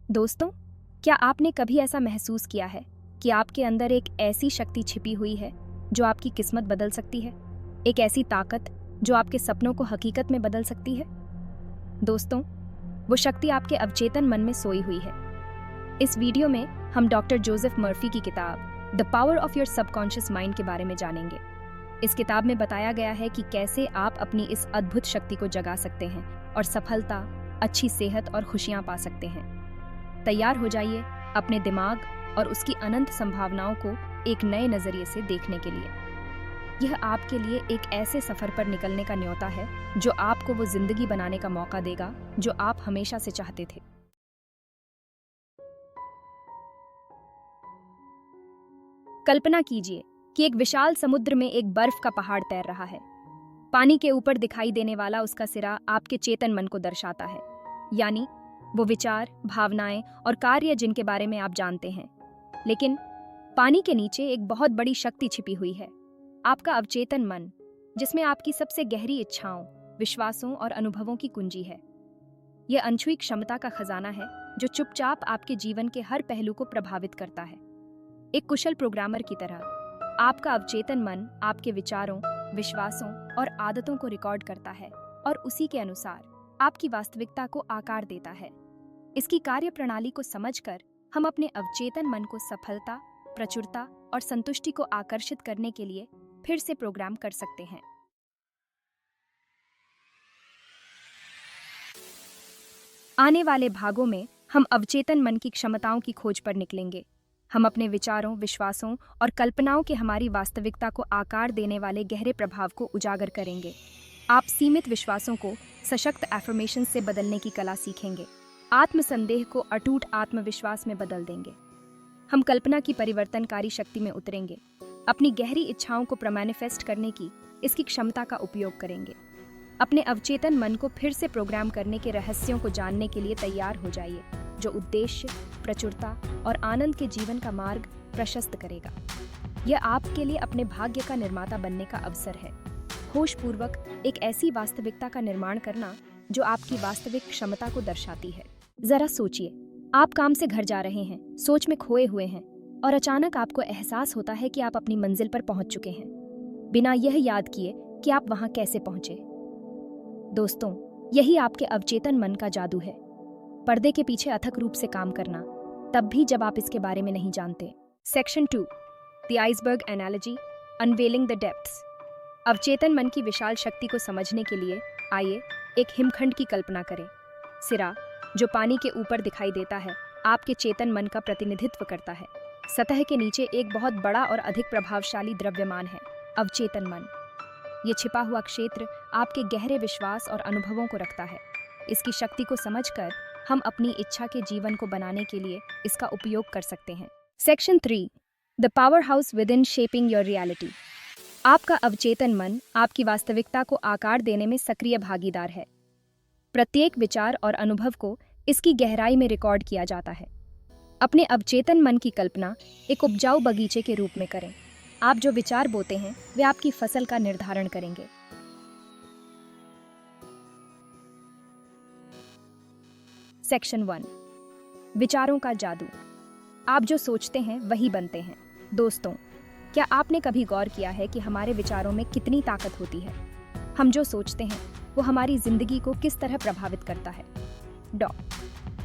दोस्तों, क्या आपने कभी ऐसा महसूस किया है कि आपके अंदर एक ऐसी शक्ति छिपी हुई है जो आपकी किस्मत बदल सकती है? एक ऐसी ताकत जो आपके सपनों को हकीकत में बदल सकती है? दोस्तों, वो शक्ति आपके अवचेतन मन में सोई हुई है। इस वीडियो में हम डॉक्टर जोसेफ मर्फी की किताब the power of your subconscious mind के बारे में जानेंगे। इस किताब में बताया गया है कि कैसे आप अपनी इस अद्भुत शक्ति को जगा सकते हैं और सफलता, अच्छी सेहत और खुशियां पा सकते हैं। तैयार हो जाइए अपने दिमाग और उसकी अनंत संभावनाओं को एक नए नजरिए से देखने के लिए। यह आपके लिए एक ऐसे सफर पर निकलने का न्योता है जो आपको वो जिंदगी बनाने का मौका देगा जो आप हमेशा से चाहते थे। कल्पना कीजिए कि एक विशाल समुद्र में एक बर्फ का पहाड़ तैर रहा है। पानी के ऊपर दिखाई देने वाला उसका सिरा आपके चेतन मन को दर्शाता है, यानी वो विचार, भावनाएं और कार्य जिनके बारे में आप जानते हैं। लेकिन पानी के नीचे एक बहुत बड़ी शक्ति छिपी हुई है, आपका अवचेतन मन, जिसमें आपकी सबसे गहरी इच्छाओं, विश्वासों और अनुभवों की कुंजी है। यह अनछुई क्षमता का खजाना है जो चुपचाप आपके जीवन के हर पहलू को प्रभावित करता है। एक कुशल प्रोग्रामर की तरह आपका अवचेतन मन आपके विचारों, विश्वासों और आदतों को रिकॉर्ड करता है और उसी के अनुसार आपकी वास्तविकता को आकार देता है। इसकी कार्य प्रणाली को समझकर हम अपने अवचेतन मन को सफलता, प्रचुरता और संतुष्टि को आकर्षित करने के लिए फिर से प्रोग्राम कर सकते हैं। आने वाले भागों में हम अवचेतन मन की क्षमताओं की खोज पर निकलेंगे। हम अपने विचारों, विश्वासों और कल्पनाओं के हमारी वास्तविकता को आकार देने वाले गहरे प्रभाव को उजागर करेंगे। आप सीमित विश्वासों को सशक्त एफर्मेशन से बदलने की कला सीखेंगे। आत्मसंदेह को अटूट आत्मविश्वास में बदल देंगे। हम कल्पना की परिवर्तनकारी शक्ति में उतरेंगे। अपनी गहरी इच्छाओं को मैनिफेस्ट करने की इसकी क्षमता का उपयोग करेंगे। अपने अवचेतन मन को फिर से प्रोग्राम करने के रहस्यों को जानने के लिए तैयार हो जाइए, जो उद्देश्य, प्रचुरता और आनंद के जीवन का मार्ग प्रशस्त करेगा। यह आपके लिए अपने भाग्य का निर्माता बनने का अवसर है। होशपूर्वक एक ऐसी वास्तविकता का निर्माण करना जो आपकी वास्तविक क्षमता को दर्शाती है। जरा सोचिए, आप काम से घर जा रहे हैं, सोच में खोए हुए हैं और अचानक आपको एहसास होता है कि आप अपनी मंजिल पर पहुंच चुके हैं, बिना यह याद किए कि आप वहां कैसे पहुंचे। दोस्तों, यही आपके अवचेतन मन का जादू है। पर्दे के पीछे अथक रूप से काम करना, तब भी जब आप इसके बारे में नहीं जानते। Section 2, the iceberg analogy, unveiling the depths. अवचेतन मन की विशाल शक्ति को समझने के लिए आइए एक हिमखंड की कल्पना करें। सिरा, जो पानी के ऊपर दिखाई देता है, आपके चेतन मन का प्रतिनिधित्व करता है। सतह के नीचे एक बहुत बड़ा और अधिक प्रभावशाली द्रव्यमान है, अवचेतन मन। ये छिपा हुआ क्षेत्र आपके गहरे विश्वास और अनुभवों को रखता है। इसकी शक्ति को समझकर हम अपनी इच्छा के जीवन को बनाने के लिए इसका उपयोग कर सकते हैं। Section 3, the power house with in shaping your reality. आपका अवचेतन मन आपकी वास्तविकता को आकार देने में सक्रिय भागीदार है। प्रत्येक विचार और अनुभव को इसकी गहराई में रिकॉर्ड किया जाता है। अपने अवचेतन मन की कल्पना एक उपजाऊ बगीचे के रूप में करें। आप जो विचार बोते हैं वे आपकी फसल का निर्धारण करेंगे। सेक्शन 1, विचारों का जादू। आप जो सोचते हैं वही बनते हैं। दोस्तों, क्या आपने कभी गौर किया है कि हमारे विचारों में कितनी ताकत होती है? हम जो सोचते हैं वो हमारी जिंदगी को किस तरह प्रभावित करता है। डॉ.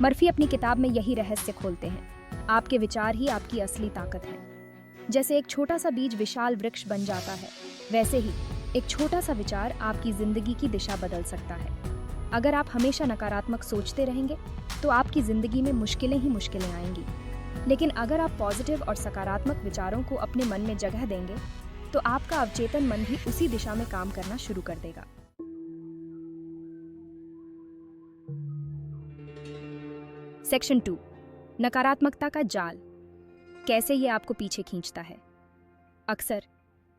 मर्फी अपनी किताब में यही रहस्य खोलते हैं। आपके विचार ही आपकी असली ताकत है। जैसे एक छोटा सा बीज विशाल वृक्ष बन जाता है, वैसे ही एक छोटा सा विचार आपकी जिंदगी की दिशा बदल सकता है। अगर आप हमेशा नकारात्मक सोचते रहेंगे तो आपकी जिंदगी में मुश्किलें ही मुश्किलें आएंगी। लेकिन अगर आप पॉजिटिव और सकारात्मक विचारों को अपने मन में जगह देंगे तो आपका अवचेतन मन भी उसी दिशा में काम करना शुरू कर देगा। सेक्शन 2, नकारात्मकता का जाल। कैसे ये आपको पीछे खींचता है। अक्सर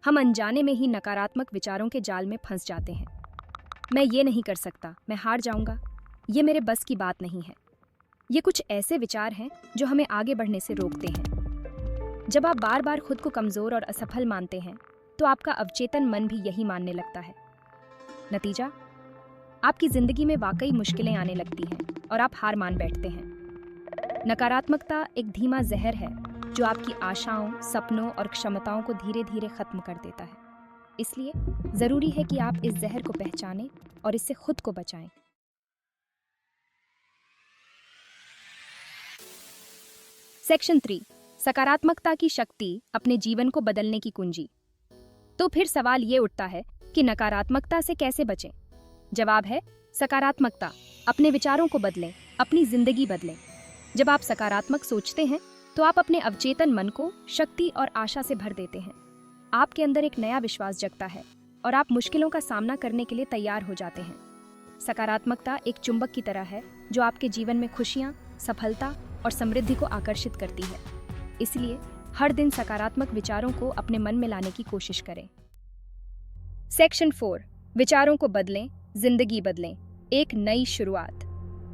हम अनजाने में ही नकारात्मक विचारों के जाल में फंस जाते हैं। मैं ये नहीं कर सकता, मैं हार जाऊंगा, ये मेरे बस की बात नहीं है। ये कुछ ऐसे विचार हैं जो हमें आगे बढ़ने से रोकते हैं। जब आप बार बार खुद को कमजोर और असफल मानते हैं तो आपका अवचेतन मन भी यही मानने लगता है। नतीजा, आपकी जिंदगी में वाकई मुश्किलें आने लगती हैं और आप हार मान बैठते हैं। नकारात्मकता एक धीमा जहर है जो आपकी आशाओं, सपनों और क्षमताओं को धीरे धीरे खत्म कर देता है। इसलिए जरूरी है कि आप इस जहर को पहचानें और इससे खुद को बचाएं। सेक्शन 3, सकारात्मकता की शक्ति अपने जीवन को बदलने की कुंजी। तो फिर सवाल ये उठता है कि नकारात्मकता से कैसे बचें? जवाब है सकारात्मकता। अपने विचारों को बदलें, अपनी जिंदगी बदलें। जब आप सकारात्मक सोचते हैं तो आप अपने अवचेतन मन को शक्ति और आशा से भर देते हैं। आपके अंदर एक नया विश्वास जगता है और आप मुश्किलों का सामना करने के लिए तैयार हो जाते हैं। सकारात्मकता एक चुंबक की तरह है जो आपके जीवन में खुशियां, सफलता और समृद्धि को आकर्षित करती है। इसलिए हर दिन सकारात्मक विचारों को अपने मन में लाने की कोशिश करें। सेक्शन 4, विचारों को बदलें, जिंदगी बदलें, एक नई शुरुआत।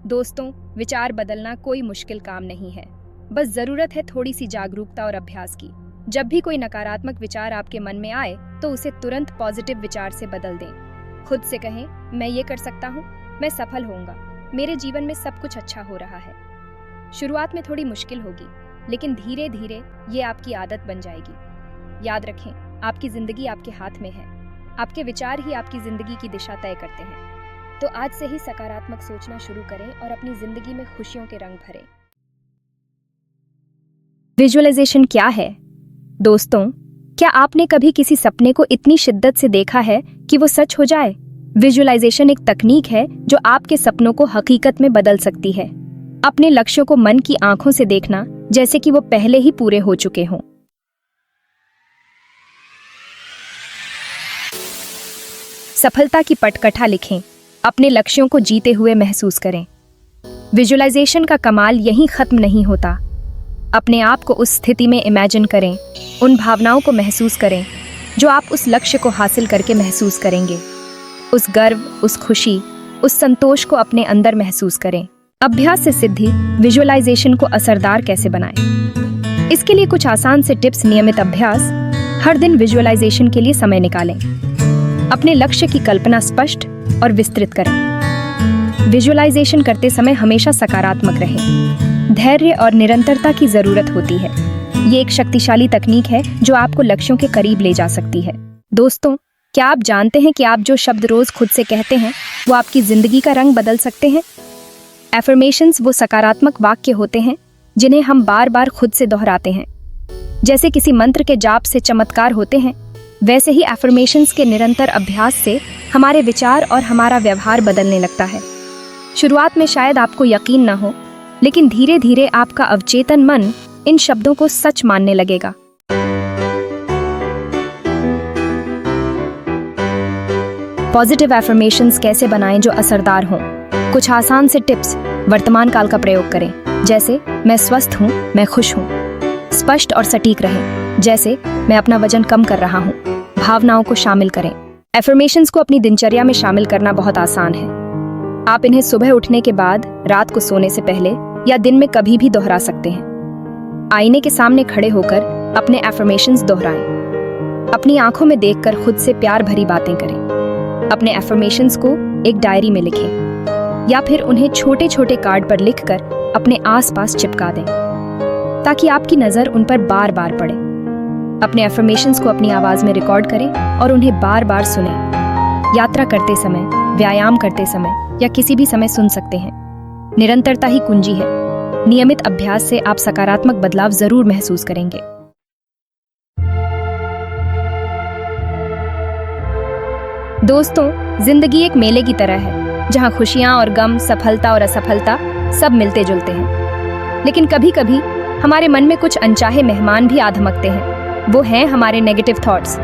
दोस्तों, विचार बदलना कोई मुश्किल काम नहीं है, बस जरूरत है थोड़ी सी जागरूकता और अभ्यास की। जब भी कोई नकारात्मक विचार आपके मन में आए तो उसे तुरंत पॉजिटिव विचार से बदल दें। खुद से कहें, मैं ये कर सकता हूँ, मैं सफल होऊंगा, मेरे जीवन में सब कुछ अच्छा हो रहा है। शुरुआत में थोड़ी मुश्किल होगी, लेकिन धीरे धीरे ये आपकी आदत बन जाएगी। याद रखें, आपकी जिंदगी आपके हाथ में है। आपके विचार ही आपकी जिंदगी की दिशा तय करते हैं। तो आज से ही सकारात्मक सोचना शुरू करें और अपनी जिंदगी में खुशियों के रंग भरें। विजुअलाइजेशन क्या है? दोस्तों, क्या आपने कभी किसी सपने को इतनी शिद्दत से देखा है कि वो सच हो जाए? विजुअलाइजेशन एक तकनीक है जो आपके सपनों को हकीकत में बदल सकती है। अपने लक्ष्यों को मन की आंखों से देखना जैसे कि वो पहले ही पूरे हो चुके हों। सफलता की पटकथा लिखें, अपने लक्ष्यों को जीते हुए महसूस करें। विजुअलाइजेशन का कमाल यहीं खत्म नहीं होता। अपने आप को उस स्थिति में इमेजिन करें, उन भावनाओं को महसूस करें जो आप उस लक्ष्य को हासिल करके महसूस करेंगे। उस गर्व, उस खुशी, उस संतोष को अपने अंदर महसूस करें। अभ्यास से सिद्धि। विजुअलाइजेशन को असरदार कैसे बनाएं? इसके लिए कुछ आसान से टिप्स। नियमित अभ्यास। हर दिन विजुअलाइजेशन के लिए समय निकालें। अपने लक्ष्य की कल्पना स्पष्ट और विस्तृत करें। विजुअलाइजेशन करते समय हमेशा सकारात्मक रहें। धैर्य और निरंतरता की जरूरत होती है। ये एक शक्तिशाली तकनीक है जो आपको लक्ष्यों के करीब ले जा सकती है। दोस्तों, क्या आप जानते हैं कि आप जो शब्द रोज खुद से कहते हैं वो आपकी जिंदगी का रंग बदल सकते हैं? एफर्मेशंस वो सकारात्मक वाक्य होते हैं जिन्हें हम बार बार खुद से दोहराते हैं। जैसे किसी मंत्र के जाप से चमत्कार होते हैं, वैसे ही एफर्मेशंस के निरंतर अभ्यास से हमारे विचार और हमारा व्यवहार बदलने लगता है। शुरुआत में शायद आपको यकीन न हो, लेकिन धीरे धीरे आपका अवचेतन मन इन शब्दों को सच मानने लगेगा। पॉजिटिव एफर्मेशंस कैसे बनाएं जो असरदार हों? कुछ आसान से टिप्स। वर्तमान काल का प्रयोग करें, जैसे मैं स्वस्थ हूँ, मैं खुश हूँ। स्पष्ट और सटीक रहें, जैसे मैं अपना वजन कम कर रहा हूँ। भावनाओं को शामिल करें। एफर्मेशंस को अपनी दिनचर्या में शामिल करना बहुत आसान है। आप इन्हें सुबह उठने के बाद, रात को सोने से पहले या दिन में कभी भी दोहरा सकते हैं। आईने के सामने खड़े होकर अपने एफर्मेशंस दोहराएं। अपनी आंखों में देखकर खुद से प्यार भरी बातें करें। अपने एफर्मेशंस को एक डायरी में लिखें या फिर उन्हें छोटे छोटे कार्ड पर लिखकर अपने आसपास चिपका दें ताकि आपकी नज़र उन पर बार बार पड़े। अपने एफर्मेशंस को अपनी आवाज़ में रिकॉर्ड करें और उन्हें बार बार सुनें। यात्रा करते समय, व्यायाम करते समय या किसी भी समय सुन सकते हैं। निरंतरता ही कुंजी है। नियमित अभ्यास से आप सकारात्मक बदलाव जरूर महसूस करेंगे। दोस्तों, जिंदगी एक मेले की तरह है जहां खुशियां और गम, सफलता और असफलता सब मिलते जुलते हैं। लेकिन कभी कभी हमारे मन में कुछ अनचाहे मेहमान भी आ धमकते हैं। वो हैं हमारे नेगेटिव थॉट्स।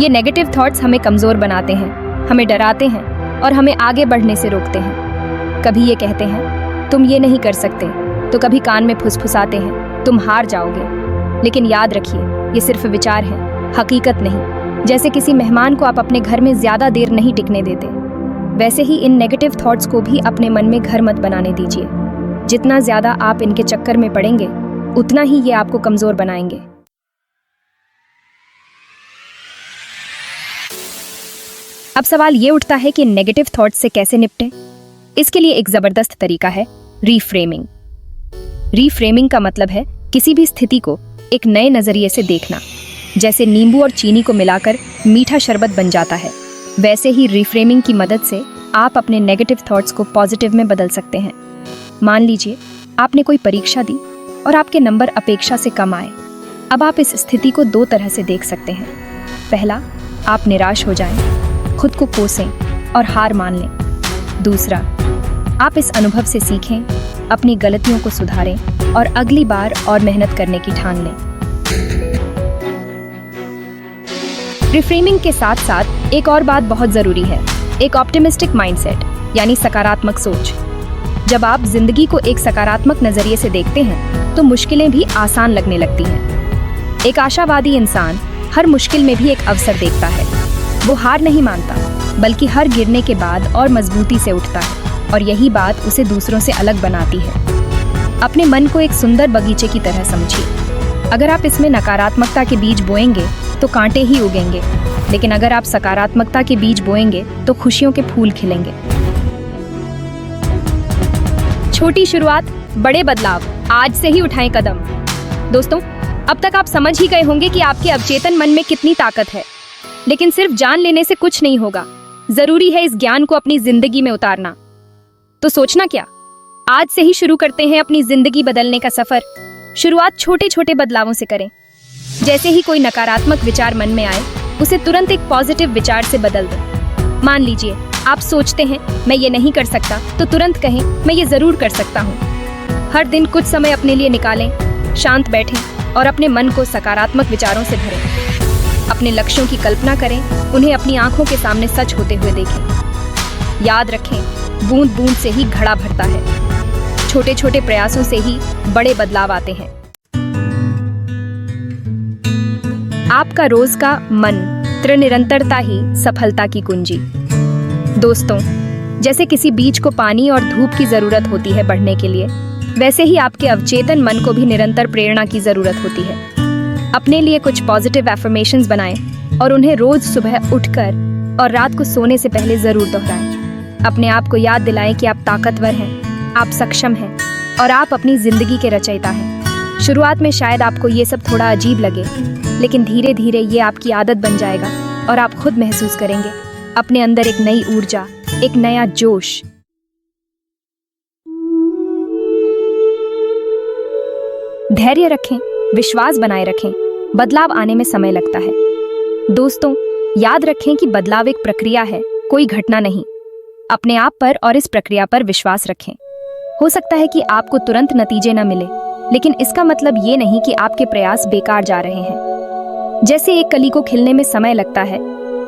ये नेगेटिव थॉट्स हमें कमजोर बनाते हैं, हमें डराते हैं और हमें आगे बढ़ने से रोकते हैं। कभी ये कहते हैं, तुम ये नहीं कर सकते, तो कभी कान में फुसफुसाते हैं, तुम हार जाओगे। लेकिन याद रखिए, ये सिर्फ विचार हैं, हकीकत नहीं। जैसे किसी मेहमान को आप अपने घर में ज्यादा देर नहीं टिकने देते, वैसे ही इन नेगेटिव थॉट्स को भी अपने मन में घर मत बनाने दीजिए। जितना ज्यादा आप इनके चक्कर में पड़ेंगे, उतना ही ये आपको कमजोर बनाएंगे। अब सवाल ये उठता है कि नेगेटिव थॉट्स से कैसे निपटें? इसके लिए एक जबरदस्त तरीका है रीफ्रेमिंग। रीफ्रेमिंग का मतलब है किसी भी स्थिति को एक नए नजरिए से देखना। जैसे नींबू और चीनी को मिलाकर मीठा शरबत बन जाता है, वैसे ही रीफ्रेमिंग की मदद से आप अपने नेगेटिव थॉट्स को पॉजिटिव में बदल सकते हैं। मान लीजिए आपने कोई परीक्षा दी और आपके नंबर अपेक्षा से कम आए। अब आप इस स्थिति को दो तरह से देख सकते हैं। पहला, आप निराश हो जाएं, खुद को कोसें और हार मान लें। दूसरा, आप इस अनुभव से सीखें, अपनी गलतियों को सुधारें और अगली बार और मेहनत करने की ठान लें। रिफ्रेमिंग के साथ साथ एक और बात बहुत जरूरी है, एक ऑप्टिमिस्टिक माइंडसेट यानी सकारात्मक सोच। जब आप जिंदगी को एक सकारात्मक नजरिए से देखते हैं तो मुश्किलें भी आसान लगने लगती हैं। एक आशावादी इंसान हर मुश्किल में भी एक अवसर देखता है। वो हार नहीं मानता, बल्कि हर गिरने के बाद और मजबूती से उठता है, और यही बात उसे दूसरों से अलग बनाती है। अपने मन को एक सुंदर बगीचे की तरह समझिए। अगर आप इसमें नकारात्मकता के बीज बोएंगे तो कांटे ही उगेंगे, लेकिन अगर आप सकारात्मकता के बीज बोएंगे तो खुशियों के फूल खिलेंगे। छोटी शुरुआत, बड़े बदलाव, आज से ही उठाएं कदम। दोस्तों, अब तक आप समझ ही गए होंगे कि आपके अवचेतन मन में कितनी ताकत है, लेकिन सिर्फ जान लेने से कुछ नहीं होगा। जरूरी है इस ज्ञान को अपनी जिंदगी में उतारना। तो सोचना क्या, आज से ही शुरू करते हैं अपनी जिंदगी बदलने का सफर। शुरुआत छोटे छोटे बदलावों से करें। जैसे ही कोई नकारात्मक विचार मन में आए, उसे तुरंत एक पॉजिटिव विचार से बदल दें। मान लीजिए आप सोचते हैं मैं ये नहीं कर सकता, तो तुरंत कहें मैं ये जरूर कर सकता हूँ। हर दिन कुछ समय अपने लिए निकालें, शांत बैठें और अपने मन को सकारात्मक विचारों से भरें। अपने लक्ष्यों की कल्पना करें, उन्हें अपनी आंखों के सामने सच होते हुए देखें। याद रखें, बूंद बूंद से ही घड़ा भरता है। छोटे छोटे प्रयासों से ही बड़े बदलाव आते हैं। आपका रोज का मंत्र निरंतरता ही सफलता की कुंजी। दोस्तों, जैसे किसी बीज को पानी और धूप की जरूरत होती है बढ़ने के लिए, वैसे ही आपके अवचेतन मन को भी निरंतर प्रेरणा की जरूरत होती है। अपने लिए कुछ पॉजिटिव एफर्मेशंस बनाएं और उन्हें रोज सुबह उठकर और रात को सोने से पहले जरूर दोहराएं। अपने आप को याद दिलाएं कि आप ताकतवर हैं, आप सक्षम हैं और आप अपनी जिंदगी के रचयिता हैं। शुरुआत में शायद आपको ये सब थोड़ा अजीब लगे, लेकिन धीरे धीरे ये आपकी आदत बन जाएगा और आप खुद महसूस करेंगे अपने अंदर एक नई ऊर्जा, एक नया जोश। धैर्य रखें, विश्वास बनाए रखें, बदलाव आने में समय लगता है। दोस्तों, याद रखें कि बदलाव एक प्रक्रिया है, कोई घटना नहीं। अपने आप पर और इस प्रक्रिया पर विश्वास रखें। हो सकता है कि आपको तुरंत नतीजे न मिले, लेकिन इसका मतलब ये नहीं कि आपके प्रयास बेकार जा रहे हैं। जैसे एक कली को खिलने में समय लगता है,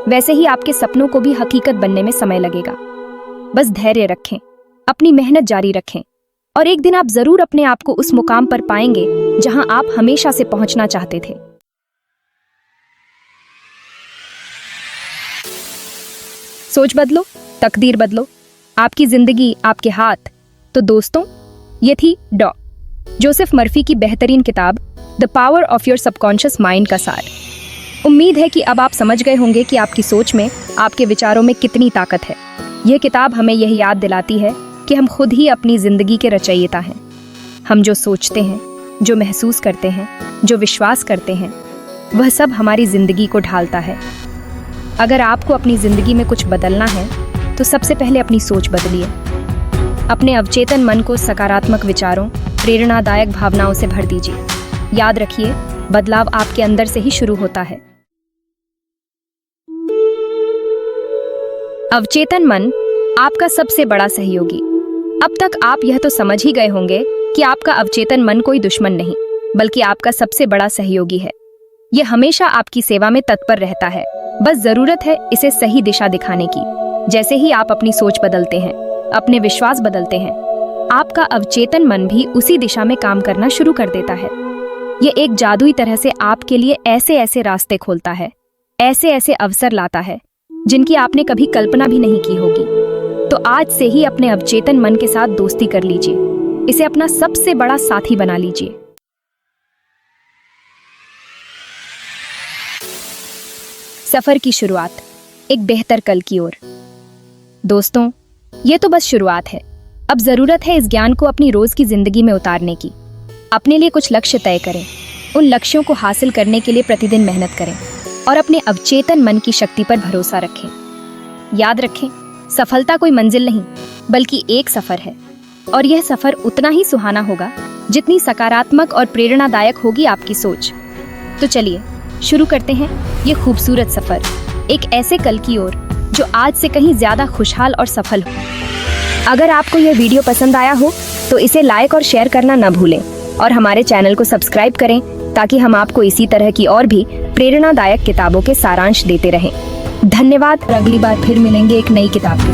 वैसे ही आपके सपनों को भी हकीकत बनने में समय लगेगा। बस धैर्य रखें, अपनी मेहनत जारी रखें और एक दिन आप जरूर अपने आप को उस मुकाम पर पाएंगे जहां आप हमेशा से पहुंचना चाहते थे। सोच बदलो, तकदीर बदलो, आपकी जिंदगी आपके हाथ। तो दोस्तों, ये थी डॉ. जोसेफ मर्फी की बेहतरीन किताब the power of your subconscious mind का सार। उम्मीद है कि अब आप समझ गए होंगे कि आपकी सोच में, आपके विचारों में कितनी ताकत है। यह किताब हमें यह याद दिलाती है कि हम खुद ही अपनी जिंदगी के रचयिता हैं। हम जो सोचते हैं, जो महसूस करते हैं, जो विश्वास करते हैं, वह सब हमारी जिंदगी को ढालता है। अगर आपको अपनी जिंदगी में कुछ बदलना है तो सबसे पहले अपनी सोच बदलिए। अपने अवचेतन मन को सकारात्मक विचारों, प्रेरणादायक भावनाओं से भर दीजिए। याद रखिए, बदलाव आपके अंदर से ही शुरू होता है। अवचेतन मन आपका सबसे बड़ा सहयोगी। अब तक आप यह तो समझ ही गए होंगे कि आपका अवचेतन मन कोई दुश्मन नहीं, बल्कि आपका सबसे बड़ा सहयोगी है। यह हमेशा आपकी सेवा में तत्पर रहता है। बस जरूरत है इसे सही दिशा दिखाने की। जैसे ही आप अपनी सोच बदलते हैं, अपने विश्वास बदलते हैं, आपका अवचेतन मन भी उसी दिशा में काम करना शुरू कर देता है। यह एक जादुई तरह से आपके लिए ऐसे ऐसे रास्ते खोलता है, ऐसे ऐसे अवसर लाता है जिनकी आपने कभी कल्पना भी नहीं की होगी। तो आज से ही अपने अवचेतन मन के साथ दोस्ती कर लीजिए, इसे अपना सबसे बड़ा साथी बना लीजिए। सफर की शुरुआत, एक बेहतर कल की ओर। दोस्तों, ये तो बस शुरुआत है। अब जरूरत है इस ज्ञान को अपनी रोज की जिंदगी में उतारने की। अपने लिए कुछ लक्ष्य तय करें, उन लक्ष्यों को हासिल करने के लिए प्रतिदिन मेहनत करें और अपने अवचेतन मन की शक्ति पर भरोसा रखें। याद रखें, सफलता कोई मंजिल नहीं बल्कि एक सफर है, और यह सफर उतना ही सुहाना होगा जितनी सकारात्मक और प्रेरणादायक होगी आपकी सोच। तो चलिए शुरू करते हैं ये खूबसूरत सफर, एक ऐसे कल की ओर जो आज से कहीं ज्यादा खुशहाल और सफल हो। अगर आपको यह वीडियो पसंद आया हो तो इसे लाइक और शेयर करना न भूलें और हमारे चैनल को सब्सक्राइब करें ताकि हम आपको इसी तरह की और भी प्रेरणादायक किताबों के सारांश देते रहें। धन्यवाद। अगली बार फिर मिलेंगे एक नई किताब के साथ।